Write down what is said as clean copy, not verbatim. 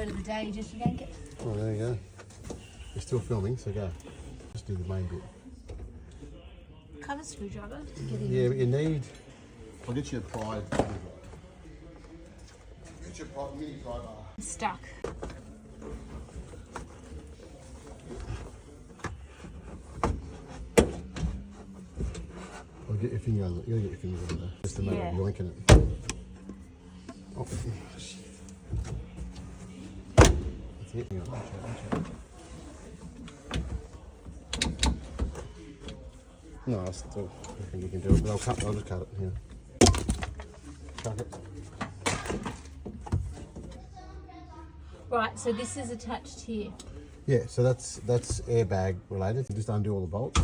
word of the day, just yank it. Oh, there you go. You're still filming, so go. Just do the main bit. Cut a screwdriver to get in. Yeah, but you need... I'll get you a pry. Get you a mini pry bar. Stuck. I'll get your finger on it. You gotta get your fingers on there. Just a matter of yoinking it. Oh, shit. That's it. Hang on, watch out. No, I still reckon you can do it, but I'll just cut it here. Chuck it. Right, so this is attached here. Yeah, so that's airbag related. Just undo all the bolts.